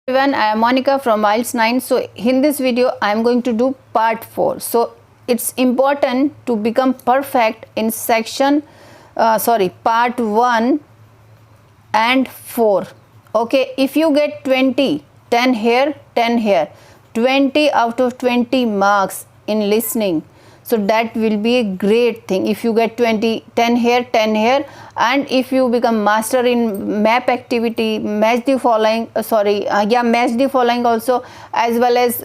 Everyone, I am Monica from IELTS 9. So in this video I am going to do part 4. So it's important to become perfect in part 1 and 4. Okay, if you get 20, 10 here, 10 here, 20 out of 20 marks in listening, so that will be a great thing. If you get 20, 10 here, 10 here, and if you become master in map activity, match the following, match the following also, as well as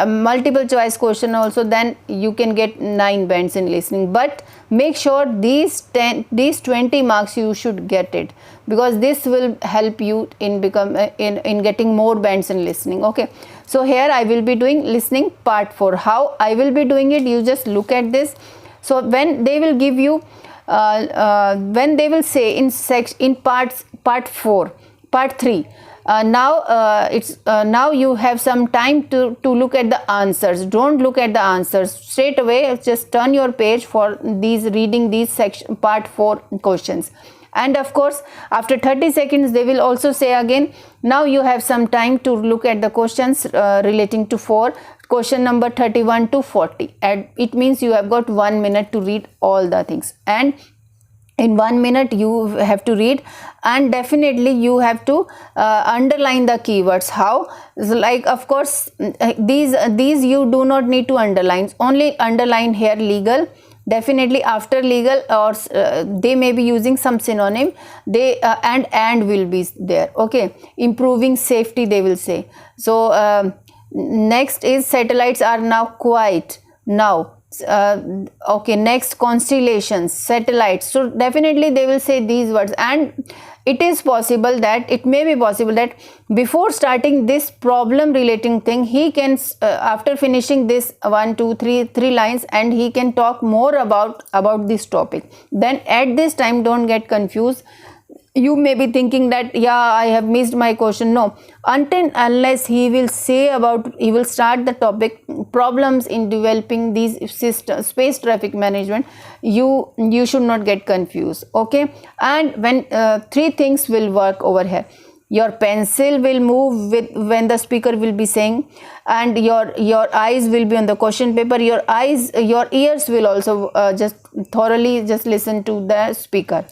multiple choice question also, then you can get 9 bands in listening. But make sure these 20 marks you should get it, because this will help you in getting more bands in listening. Okay, so here I will be doing listening part 4. How I will be doing it, you just look at this. So when they will give you when they will say in part 4, part 3, now you have some time to look at the answers. Don't look at the answers straight away, just turn your page for reading these part 4 questions. And of course after 30 seconds they will also say again, now you have some time to look at the questions relating to 4, question number 31 to 40, and it means you have got 1 minute to read all the things, and in 1 minute you have to read, and definitely you have to underline the keywords. How? Like, of course, these you do not need to underline, only underline here legal. Definitely after legal, or they may be using some synonym, they and will be there. Okay, improving safety they will say. So next is satellites are now quiet now. Okay, next constellations, satellites. So definitely they will say these words, and it is possible that it may be possible that before starting this problem relating thing, he can after finishing this 1 2 3 lines, and he can talk more about this topic. Then at this time don't get confused. You may be thinking that, yeah, I have missed my question. No, unless he will start the topic problems in developing these systems, space traffic management, you should not get confused. Okay, and when 3 things will work over here. Your pencil will move when the speaker will be saying, and your eyes will be on the question paper. Your ears will also just thoroughly just listen to the speaker.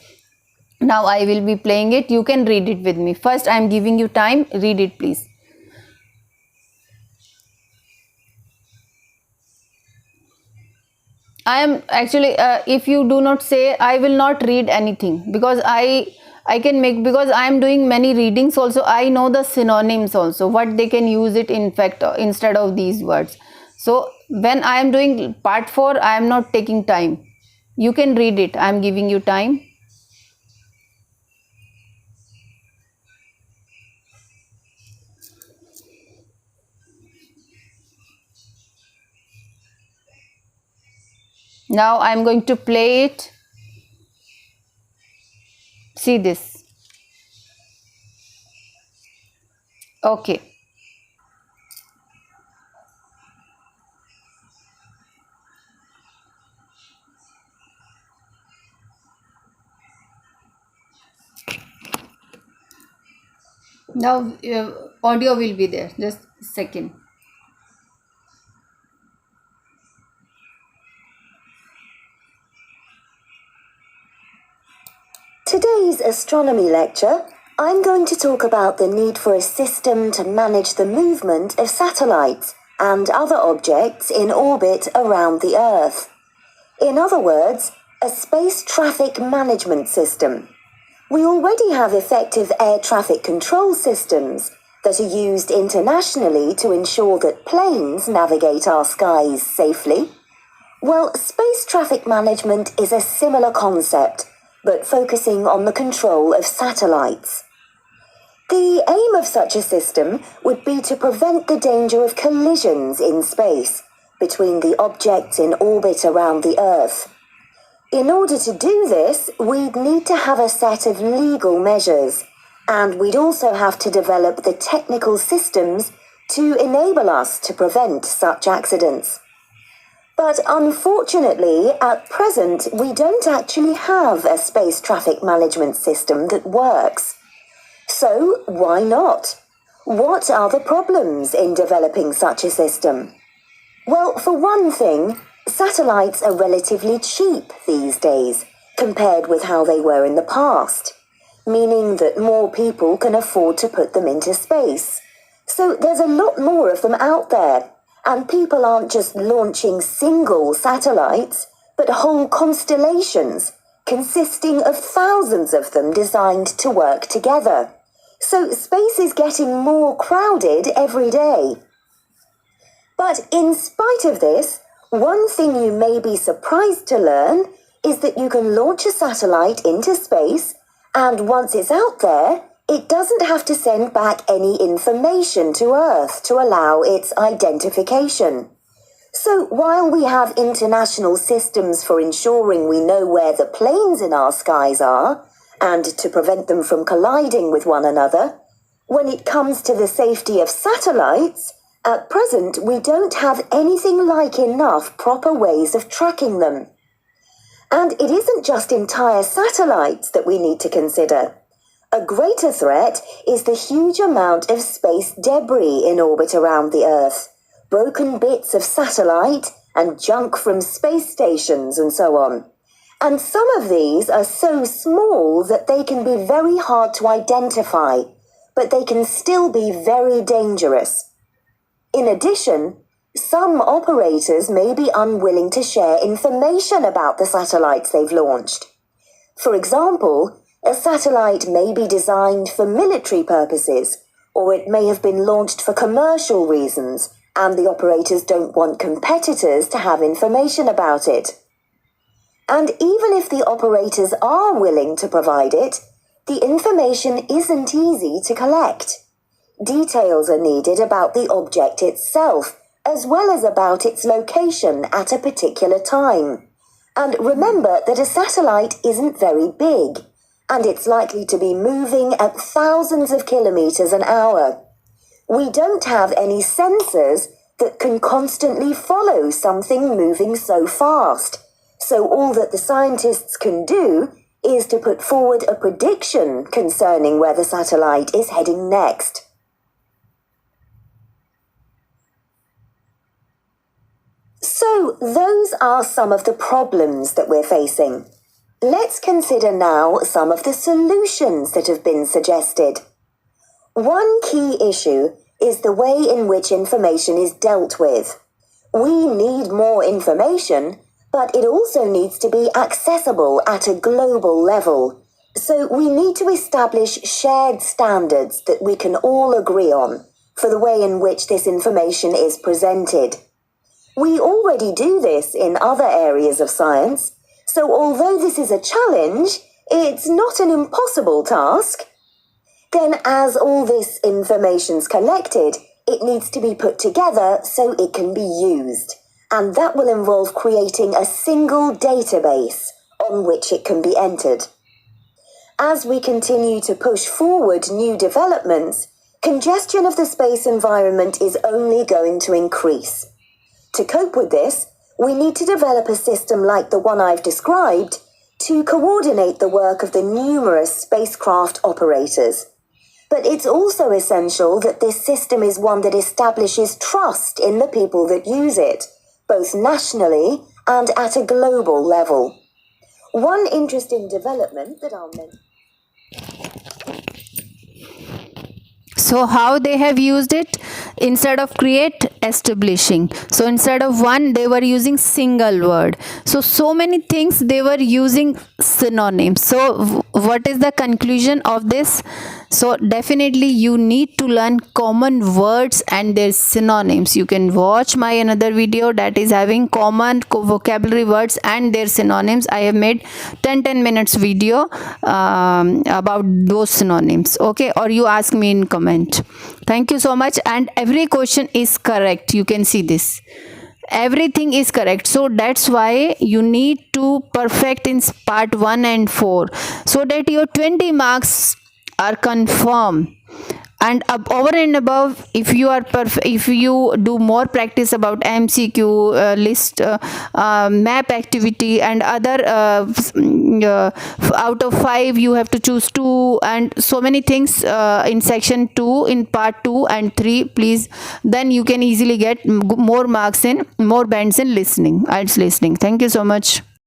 Now I will be playing it. You can read it with me. First I am giving you time. Read it, please. I am actually, if you do not say, I will not read anything, because I can make, because I am doing many readings also. I know the synonyms also, what they can use it in fact instead of these words. So when I am doing part 4, I am not taking time. You can read it. I am giving you time. Now I am going to play it. See this. Okay. Now audio will be there. Just a second. Today's astronomy lecture, I'm going to talk about the need for a system to manage the movement of satellites and other objects in orbit around the Earth. In other words, a space traffic management system. We already have effective air traffic control systems that are used internationally to ensure that planes navigate our skies safely. Well, space traffic management is a similar concept, but focusing on the control of satellites. The aim of such a system would be to prevent the danger of collisions in space between the objects in orbit around the Earth. In order to do this, we'd need to have a set of legal measures, and we'd also have to develop the technical systems to enable us to prevent such accidents. But unfortunately, at present, we don't actually have a space traffic management system that works. So why not? What are the problems in developing such a system? Well, for one thing, satellites are relatively cheap these days compared with how they were in the past, meaning that more people can afford to put them into space. So there's a lot more of them out there, and people aren't just launching single satellites, but whole constellations consisting of thousands of them designed to work together. So space is getting more crowded every day. But in spite of this, one thing you may be surprised to learn is that you can launch a satellite into space, and once it's out there, it doesn't have to send back any information to Earth to allow its identification. So while we have international systems for ensuring we know where the planes in our skies are, and to prevent them from colliding with one another, when it comes to the safety of satellites, at present we don't have anything like enough proper ways of tracking them. And it isn't just entire satellites that we need to consider. A greater threat is the huge amount of space debris in orbit around the Earth, broken bits of satellite and junk from space stations and so on. And some of these are so small that they can be very hard to identify, but they can still be very dangerous. In addition, some operators may be unwilling to share information about the satellites they've launched. For example, a satellite may be designed for military purposes, or it may have been launched for commercial reasons, and the operators don't want competitors to have information about it. And even if the operators are willing to provide it, the information isn't easy to collect. Details are needed about the object itself, as well as about its location at a particular time. And remember that a satellite isn't very big, and it's likely to be moving at thousands of kilometers an hour. We don't have any sensors that can constantly follow something moving so fast. So all that the scientists can do is to put forward a prediction concerning where the satellite is heading next. So those are some of the problems that we're facing. Let's consider now some of the solutions that have been suggested. One key issue is the way in which information is dealt with. We need more information, but it also needs to be accessible at a global level. So we need to establish shared standards that we can all agree on for the way in which this information is presented. We already do this in other areas of science, so although this is a challenge, it's not an impossible task. Then as all this information's collected, it needs to be put together so it can be used. And that will involve creating a single database on which it can be entered. As we continue to push forward new developments, congestion of the space environment is only going to increase. To cope with this, we need to develop a system like the one I've described to coordinate the work of the numerous spacecraft operators. But it's also essential that this system is one that establishes trust in the people that use it, both nationally and at a global level. One interesting development that I'll mention. So how they have used it? Instead of create, establishing. So instead of one, they were using single word. So many things they were using synonyms. So what is the conclusion of this? So definitely you need to learn common words and their synonyms. You can watch my another video that is having common vocabulary words and their synonyms. I have made 10 minutes video about those synonyms. Okay, or you ask me in comment. Thank you so much. And every question is correct. You can see this. Everything is correct. So that's why you need to perfect in part 1 and 4 so that your 20 marks are confirmed. and over and above, if you are if you do more practice about MCQ, list, map activity, and other out of 5 you have to choose 2, and so many things in section 2, in part 2 and 3, please, then you can easily get more marks in, more bands in listening, IELTS listening. Thank you so much.